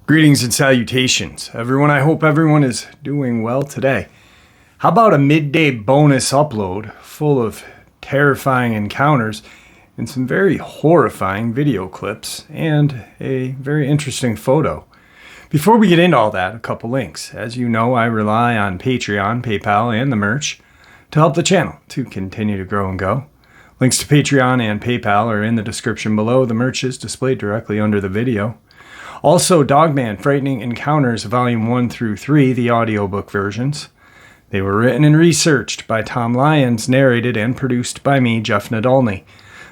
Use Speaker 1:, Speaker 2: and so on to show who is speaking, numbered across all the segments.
Speaker 1: Greetings and salutations, everyone. I hope everyone is doing well today. How about a midday bonus upload full of terrifying encounters and some very horrifying video clips and a very interesting photo? Before we get into all that, a couple links. As you know, I rely on Patreon, PayPal, and the merch to help the channel to continue to grow and go. Links to Patreon and PayPal are in the description below. The merch is displayed directly under the video. Also, Dogman, Frightening Encounters, Volume 1 through 3, the audiobook versions. They were written and researched by Tom Lyons, narrated and produced by me, Jeff Nadolny.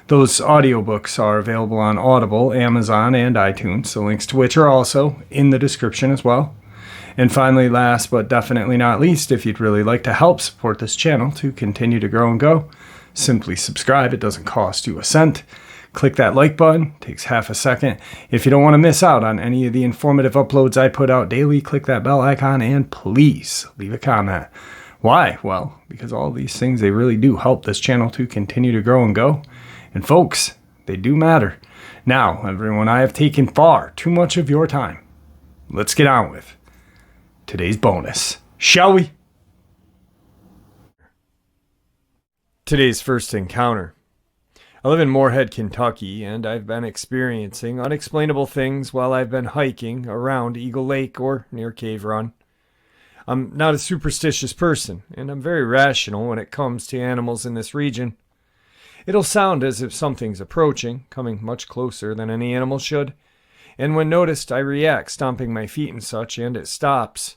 Speaker 1: Those audiobooks are available on Audible, Amazon, and iTunes, the links to which are also in the description as well. And finally, last but definitely not least, if you'd really like to help support this channel to continue to grow and go, simply subscribe. It doesn't cost you a cent. Click that like button, takes half a second. If you don't want to miss out on any of the informative uploads I put out daily, click that bell icon and please leave a comment. Why? Well, because all these things, they really do help this channel to continue to grow and go. And folks, they do matter. Now, everyone, I have taken far too much of your time. Let's get on with today's bonus, shall we? Today's first encounter. I live in Moorhead, Kentucky, and I've been experiencing unexplainable things while I've been hiking around Eagle Lake or near Cave Run. I'm not a superstitious person, and I'm very rational when it comes to animals in this region. It'll sound as if something's approaching, coming much closer than any animal should, and when noticed I react, stomping my feet and such, and it stops.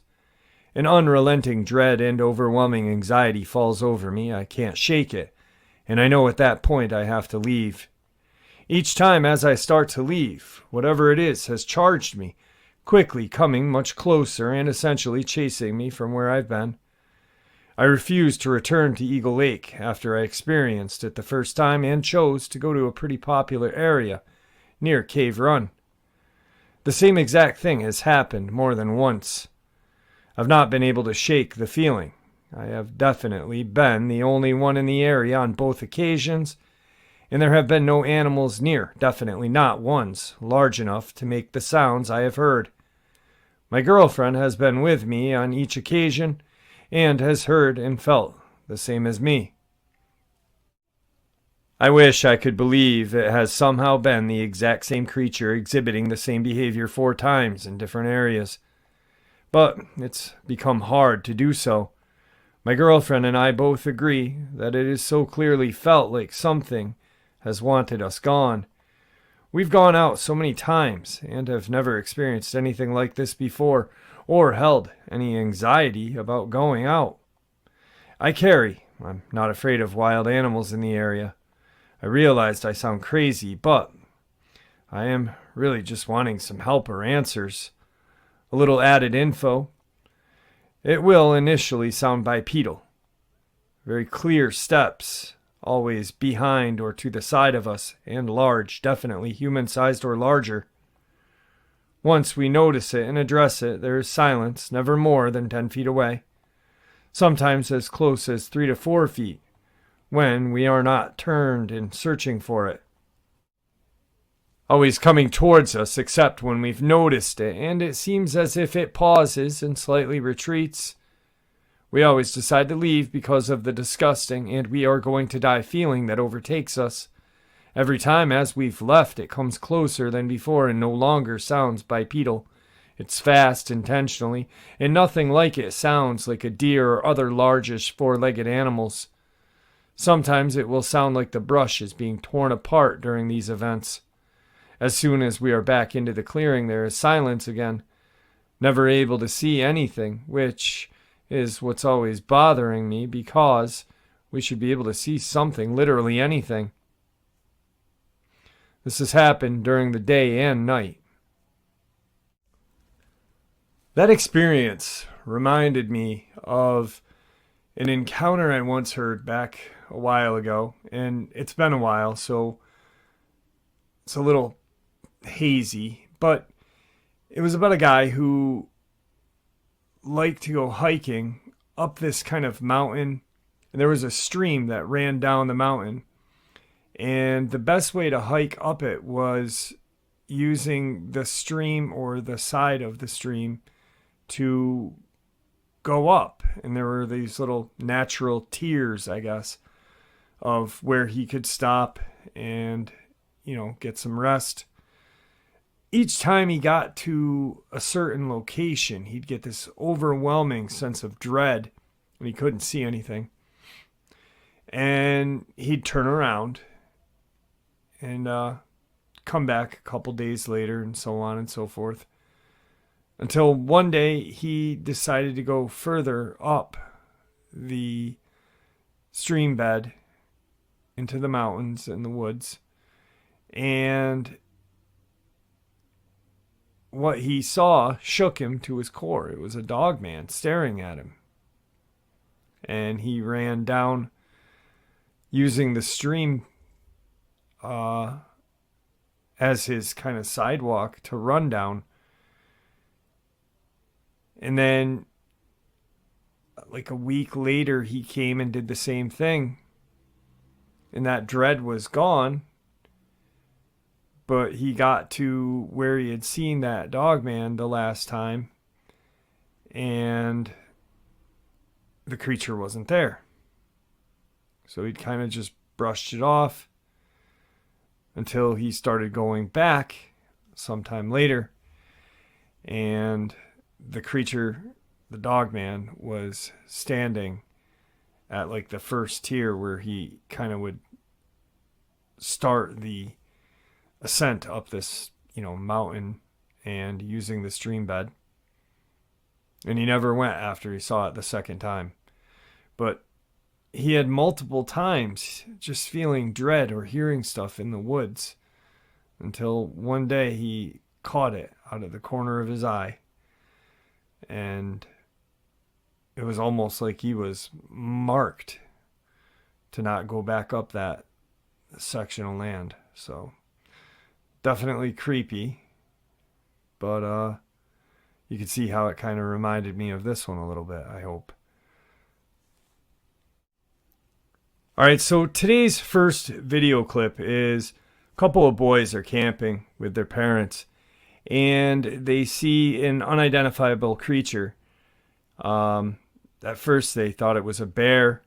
Speaker 1: An unrelenting dread and overwhelming anxiety falls over me. I can't shake it. And I know at that point I have to leave. Each time as I start to leave, whatever it is has charged me, quickly coming much closer and essentially chasing me from where I've been. I refused to return to Eagle Lake after I experienced it the first time and chose to go to a pretty popular area near Cave Run. The same exact thing has happened more than once. I've not been able to shake the feeling. I have definitely been the only one in the area on both occasions, and there have been no animals near, definitely not ones large enough to make the sounds I have heard. My girlfriend has been with me on each occasion and has heard and felt the same as me. I wish I could believe it has somehow been the exact same creature exhibiting the same behavior 4 times in different areas, but it's become hard to do so. My girlfriend and I both agree that it is so clearly felt like something has wanted us gone. We've gone out so many times and have never experienced anything like this before or held any anxiety about going out. I'm not afraid of wild animals in the area. I realized I sound crazy, but I am really just wanting some help or answers. A little added info. It will initially sound bipedal. Very clear steps, always behind or to the side of us, and large, definitely human-sized or larger. Once we notice it and address it, there is silence, never more than 10 feet away, sometimes as close as 3 to 4 feet, when we are not turned and searching for it. Always coming towards us except when we've noticed it, and it seems as if it pauses and slightly retreats. We always decide to leave because of the disgusting and we are going to die feeling that overtakes us. Every time as we've left, it comes closer than before and no longer sounds bipedal. It's fast intentionally, and nothing like it sounds like a deer or other largish 4-legged animals. Sometimes it will sound like the brush is being torn apart during these events. As soon as we are back into the clearing, there is silence again, never able to see anything, which is what's always bothering me because we should be able to see something, literally anything. This has happened during the day and night. That experience reminded me of an encounter I once heard back a while ago, and it's been a while, so it's a little hazy, but it was about a guy who liked to go hiking up this kind of mountain And there was a stream that ran down the mountain. And the best way to hike up it was using the stream or the side of the stream to go up. And there were these little natural tiers, I guess, of where he could stop and, get some rest. Each time he got to a certain location, he'd get this overwhelming sense of dread when he couldn't see anything. And he'd turn around and come back a couple days later, and so on and so forth. Until one day he decided to go further up the stream bed into the mountains and the woods. And what he saw shook him to his core. It was a Dogman staring at him. And he ran down using the stream as his kind of sidewalk to run down. And then, like a week later, he came and did the same thing. And that dread was gone. But he got to where he had seen that Dogman the last time, and the creature wasn't there. So he'd kind of just brushed it off until he started going back sometime later, and the creature, the Dogman, was standing at like the first tier where he kind of would start the ascent up this, mountain and using the stream bed. And he never went after he saw it the second time. But he had multiple times just feeling dread or hearing stuff in the woods until one day he caught it out of the corner of his eye. And it was almost like he was marked to not go back up that section of land. So definitely creepy, but you can see how it kind of reminded me of this one a little bit, I hope. All right, so today's first video clip is a couple of boys are camping with their parents, and they see an unidentifiable creature. At first they thought it was a bear.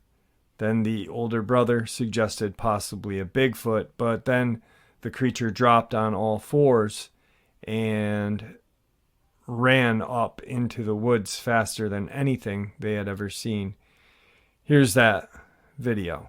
Speaker 1: Then the older brother suggested possibly a Bigfoot, but then the creature dropped on all fours and ran up into the woods faster than anything they had ever seen. Here's that video.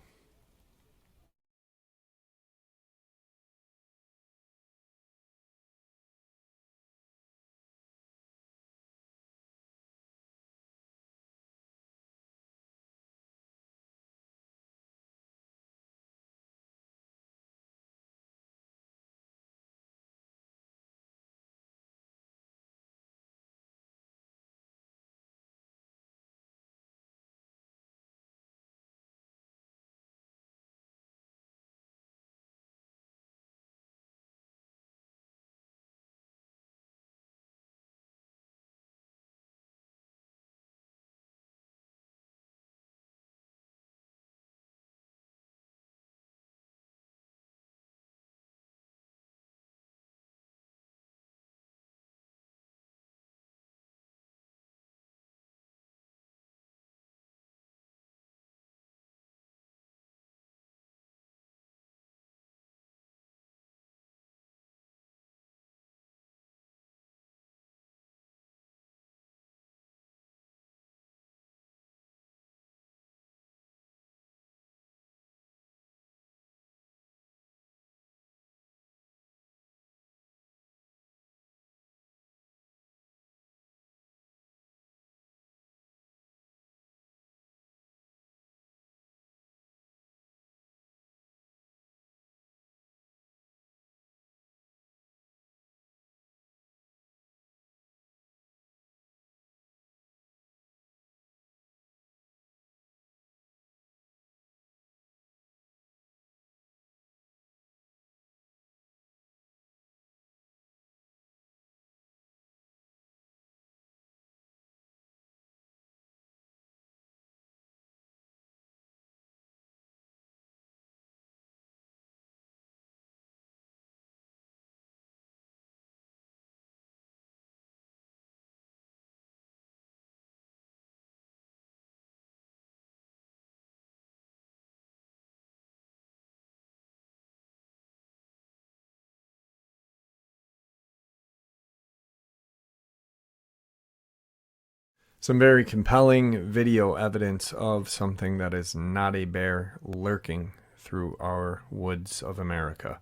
Speaker 1: Some very compelling video evidence of something that is not a bear lurking through our woods of America.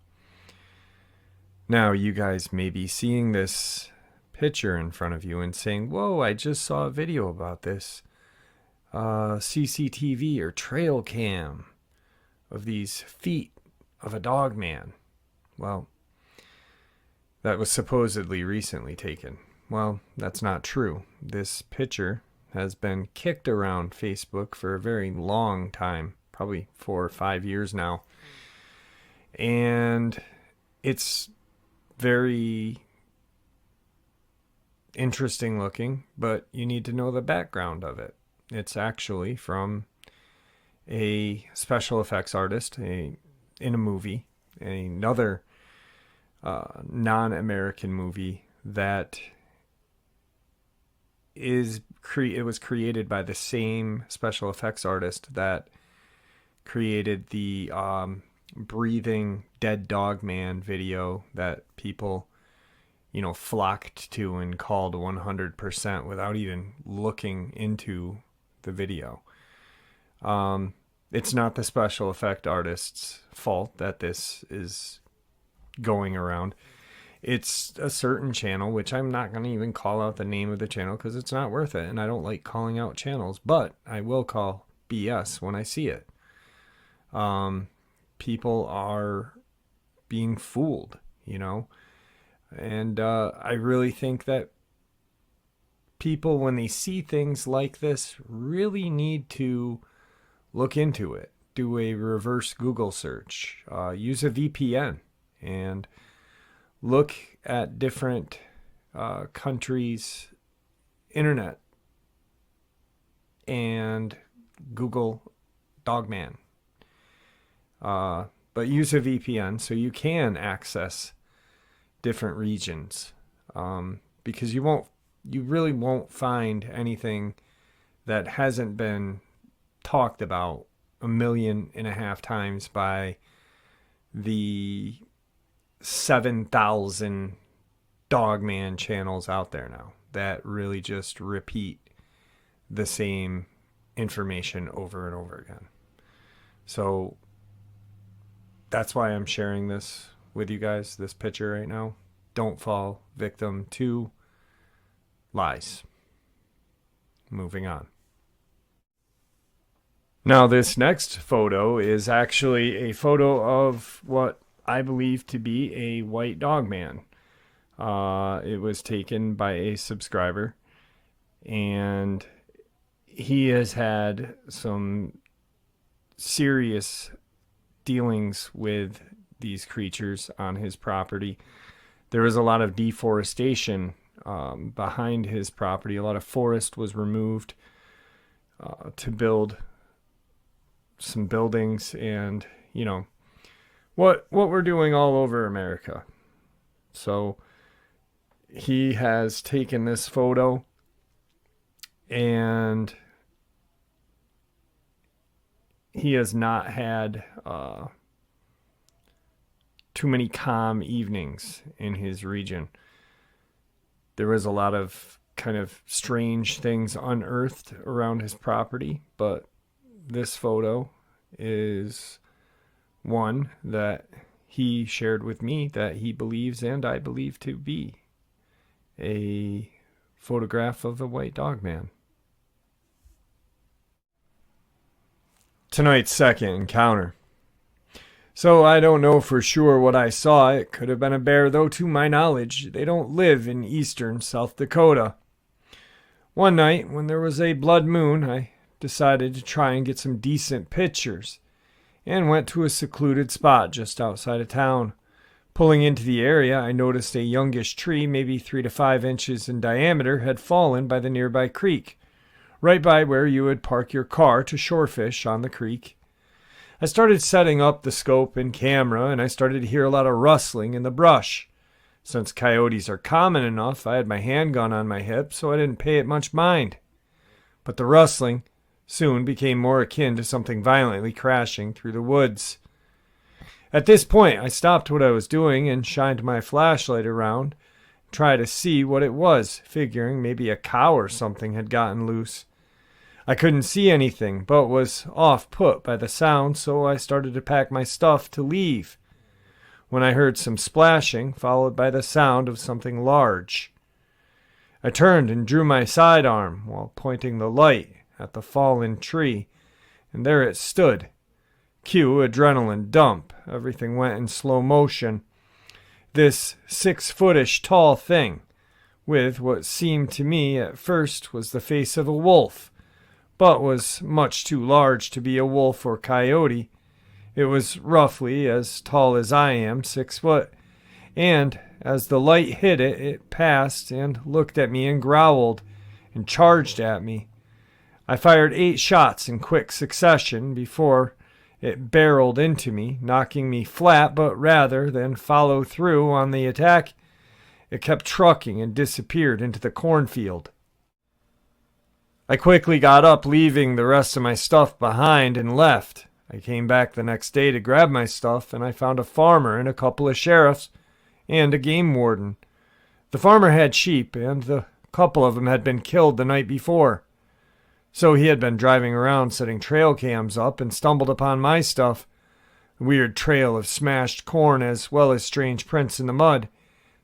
Speaker 1: Now, you guys may be seeing this picture in front of you and saying, whoa, I just saw a video about this. CCTV or trail cam of these feet of a Dogman. Well, that was supposedly recently taken. Well, that's not true. This picture has been kicked around Facebook for a very long time, probably 4 or 5 years now. And it's very interesting looking, but you need to know the background of it. It's actually from a special effects artist in a movie, another non-American movie that it was created by the same special effects artist that created the breathing dead dog man video that people, flocked to and called 100% without even looking into the video. It's not the special effect artist's fault that this is going around. It's a certain channel, which I'm not going to even call out the name of the channel because it's not worth it, and I don't like calling out channels, but I will call BS when I see it. People are being fooled, and I really think that people, when they see things like this, really need to look into it. Do a reverse Google search. Use a VPN and look at different countries' internet and Google Dogman. But use a VPN so you can access different regions, because you really won't find anything that hasn't been talked about 1.5 million times by the 7,000 Dogman channels out there now that really just repeat the same information over and over again. So that's why I'm sharing this with you guys, this picture right now. Don't fall victim to lies. Moving on. Now, this next photo is actually a photo of what I believe to be a white Dogman. It was taken by a subscriber, and he has had some serious dealings with these creatures on his property. There was a lot of deforestation behind his property. A lot of forest was removed to build some buildings, and what we're doing all over America. So he has taken this photo, and he has not had too many calm evenings in his region. There was a lot of kind of strange things unearthed around his property, but this photo is one that he shared with me that he believes, and I believe, to be a photograph of a white Dogman. Tonight's second encounter. So I don't know for sure what I saw. It could have been a bear, though to my knowledge, they don't live in eastern South Dakota. One night, when there was a blood moon, I decided to try and get some decent pictures, and went to a secluded spot just outside of town. Pulling into the area, I noticed a youngish tree, maybe 3 to 5 inches in diameter, had fallen by the nearby creek, right by where you would park your car to shore fish on the creek. I started setting up the scope and camera, and I started to hear a lot of rustling in the brush. Since coyotes are common enough, I had my handgun on my hip, so I didn't pay it much mind. But the rustling soon became more akin to something violently crashing through the woods. At this point, I stopped what I was doing and shined my flashlight around, try to see what it was, figuring maybe a cow or something had gotten loose. I couldn't see anything, but was off-put by the sound, so I started to pack my stuff to leave, when I heard some splashing, followed by the sound of something large. I turned and drew my sidearm while pointing the light at the fallen tree, and there it stood. Cue adrenaline dump. Everything went in slow motion. This 6-footish tall thing, with what seemed to me at first was the face of a wolf, but was much too large to be a wolf or coyote. It was roughly as tall as I am, 6 foot, and as the light hit it, it passed and looked at me and growled and charged at me. I fired 8 shots in quick succession before it barreled into me, knocking me flat, but rather than follow through on the attack, it kept trucking and disappeared into the cornfield. I quickly got up, leaving the rest of my stuff behind, and left. I came back the next day to grab my stuff, and I found a farmer and a couple of sheriffs and a game warden. The farmer had sheep, and the couple of them had been killed the night before. So he had been driving around setting trail cams up and stumbled upon my stuff, a weird trail of smashed corn as well as strange prints in the mud.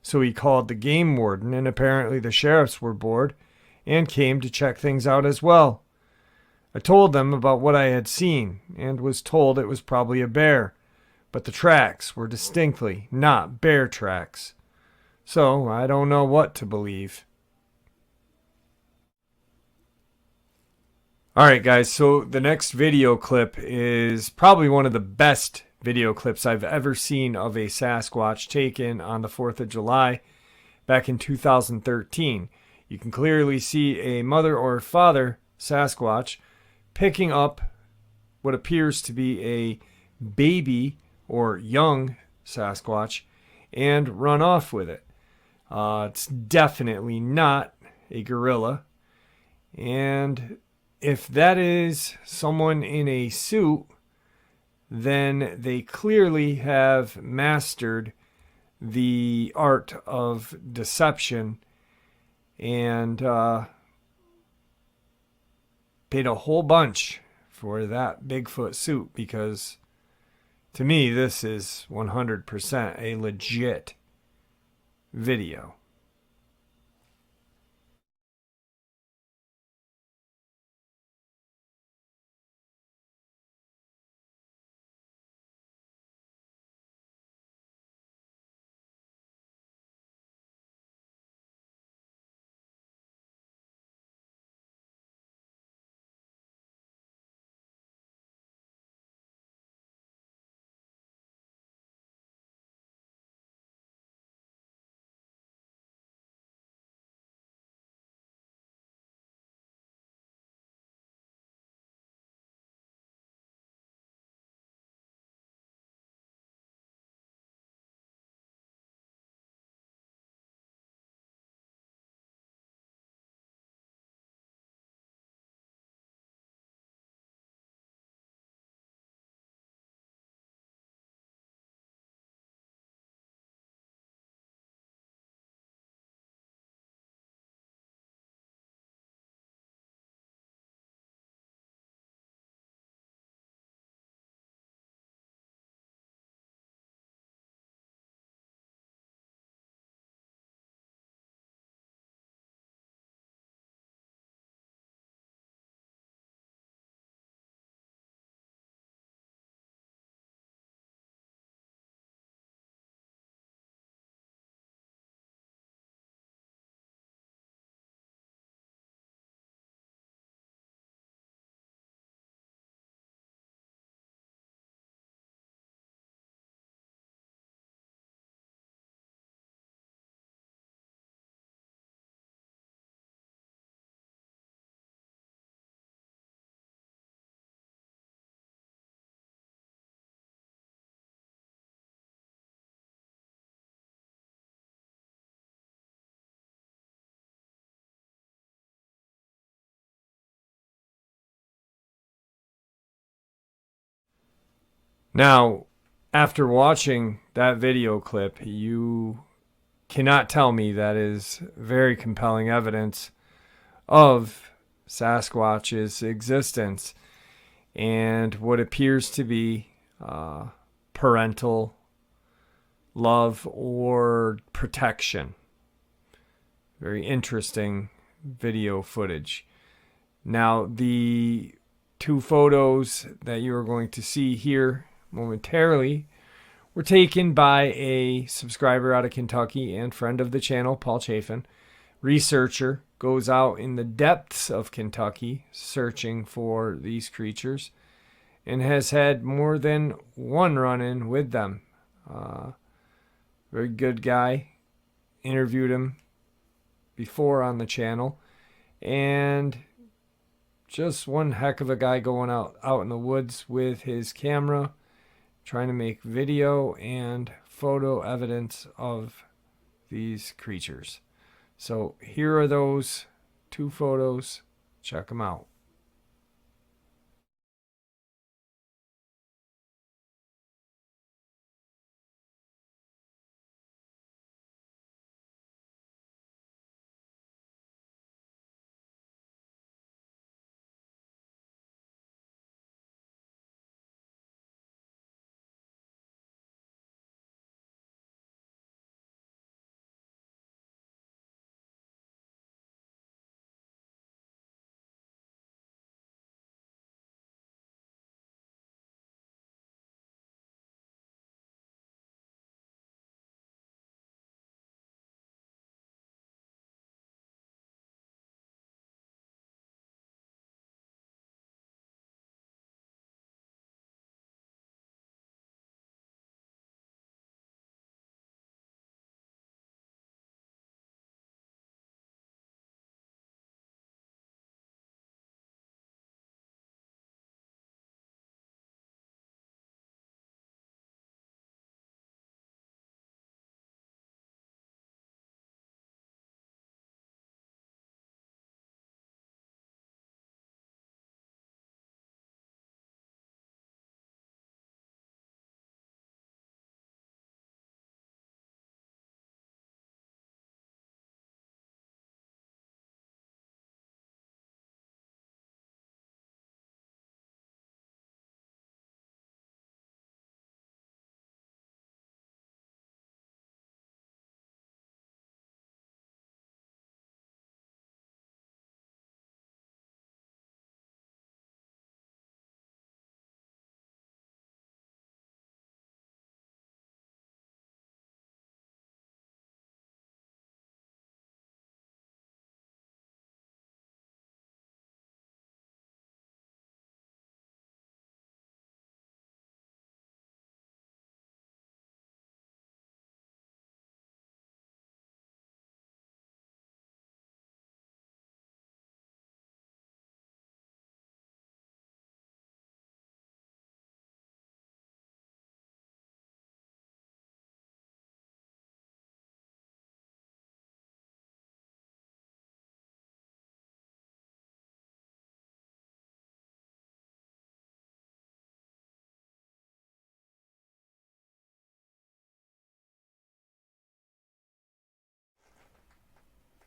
Speaker 1: So he called the game warden, and apparently the sheriffs were bored and came to check things out as well. I told them about what I had seen and was told it was probably a bear, but the tracks were distinctly not bear tracks. So I don't know what to believe. Alright guys, so the next video clip is probably one of the best video clips I've ever seen of a Sasquatch taken on the 4th of July back in 2013. You can clearly see a mother or father Sasquatch picking up what appears to be a baby or young Sasquatch and run off with it. It's definitely not a gorilla. And if that is someone in a suit, then they clearly have mastered the art of deception and paid a whole bunch for that Bigfoot suit, because to me this is 100% a legit video. Now, after watching that video clip, you cannot tell me that is very compelling evidence of Sasquatch's existence and what appears to be parental love or protection. Very interesting video footage. Now, the two photos that you are going to see here momentarily were taken by a subscriber out of Kentucky and friend of the channel, Paul Chafin. Researcher goes out in the depths of Kentucky searching for these creatures and has had more than one run-in with them. Very good guy. Interviewed him before on the channel, and just one heck of a guy going out in the woods with his camera, trying to make video and photo evidence of these creatures. So here are those two photos. Check them out.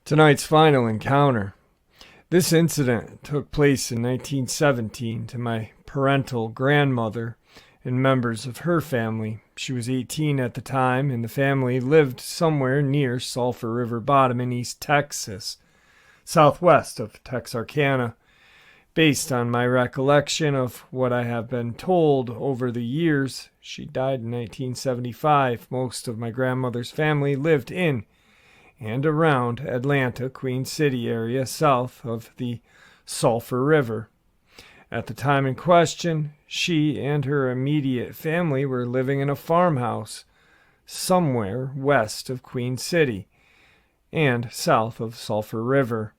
Speaker 1: Tonight's final encounter. This incident took place in 1917 to my parental grandmother and members of her family. She was 18 at the time, and the family lived somewhere near Sulphur River Bottom in East Texas, southwest of Texarkana. Based on my recollection of what I have been told over the years, she died in 1975. Most of my grandmother's family lived in and around Atlanta, Queen City area, south of the Sulphur River. At the time in question, she and her immediate family were living in a farmhouse somewhere west of Queen City and south of Sulphur River,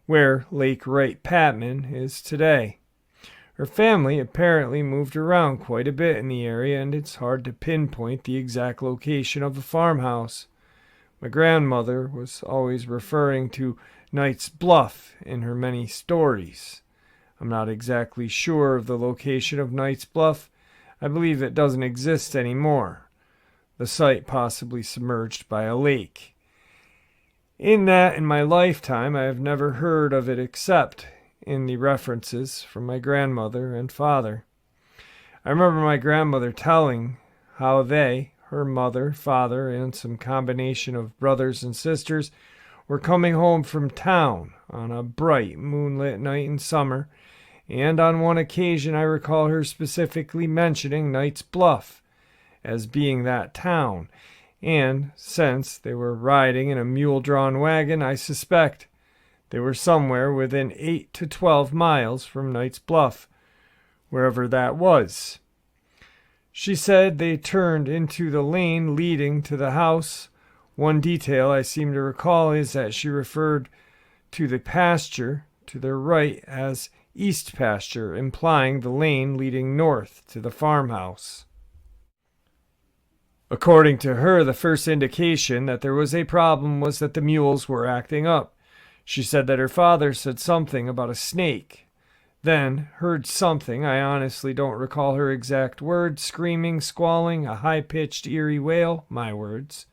Speaker 1: where Lake Wright-Patman is today. Her family apparently moved around quite a bit in the area, and it's hard to pinpoint the exact location of the farmhouse. My grandmother was always referring to Knight's Bluff in her many stories. I'm not exactly sure of the location of Knight's Bluff. I believe it doesn't exist anymore. The site possibly submerged by a lake. In that, in my lifetime, I have never heard of it except in the references from my grandmother and father. I remember my grandmother telling how they, her mother, father, and some combination of brothers and sisters, were coming home from town on a bright moonlit night in summer, and on one occasion I recall her specifically mentioning Knight's Bluff as being that town, and since they were riding in a mule-drawn wagon, I suspect they were somewhere within 8 to 12 miles from Knight's Bluff, wherever that was. She said they turned into the lane leading to the house. One detail I seem to recall is that she referred to the pasture to their right as East Pasture, implying the lane leading north to the farmhouse. According to her, the first indication that there was a problem was that the mules were acting up. She said that her father said something about a snake, then heard something, I honestly don't recall her exact words, screaming, squalling, a high-pitched, eerie wail, my words.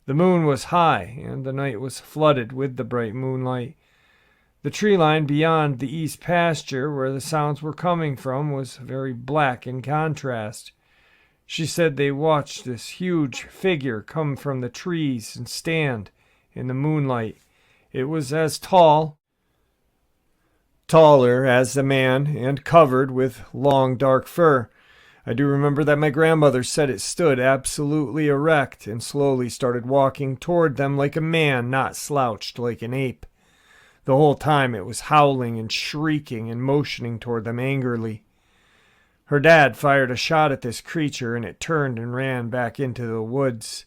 Speaker 1: The moon was high, and the night was flooded with the bright moonlight. The tree line beyond the east pasture, where the sounds were coming from, was very black in contrast. She said they watched this huge figure come from the trees and stand in the moonlight. It was as taller as the man, and covered with long dark fur. I do remember that my grandmother said it stood absolutely erect and slowly started walking toward them like a man, not slouched like an ape. The whole time it was howling and shrieking and motioning toward them angrily. Her dad fired a shot at this creature, and it turned and ran back into the woods.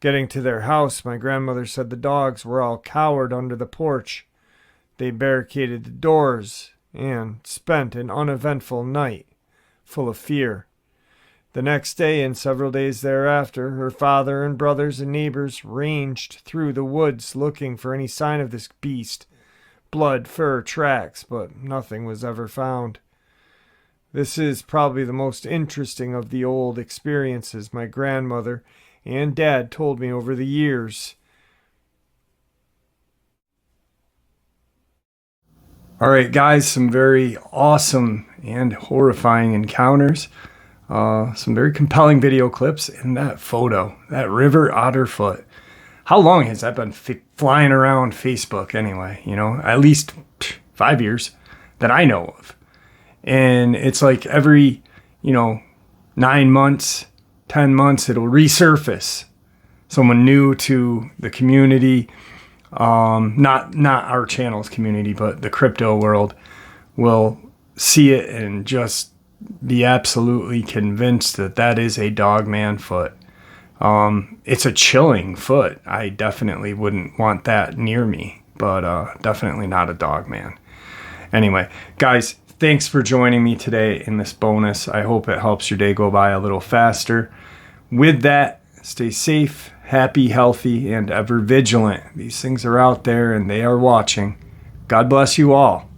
Speaker 1: Getting to their house, my grandmother said the dogs were all cowered under the porch. They barricaded the doors and spent an uneventful night, full of fear. The next day and several days thereafter, her father and brothers and neighbors ranged through the woods looking for any sign of this beast. Blood, fur, tracks, but nothing was ever found. This is probably the most interesting of the old experiences my grandmother and dad told me over the years. All right, guys, some very awesome and horrifying encounters. Some very compelling video clips, and that photo, that river otter foot. How long has that been flying around Facebook anyway? At least 5 years that I know of. And it's like every, 9 months, 10 months, it'll resurface. Someone new to the community, not our channel's community, but the crypto world, will see it and just be absolutely convinced that that is a Dogman foot. It's a chilling foot. I definitely wouldn't want that near me, but definitely not a Dogman. Anyway, guys, thanks for joining me today in this bonus. I hope it helps your day go by a little faster. With that, stay safe, happy, healthy, and ever vigilant. These things are out there and they are watching. God bless you all.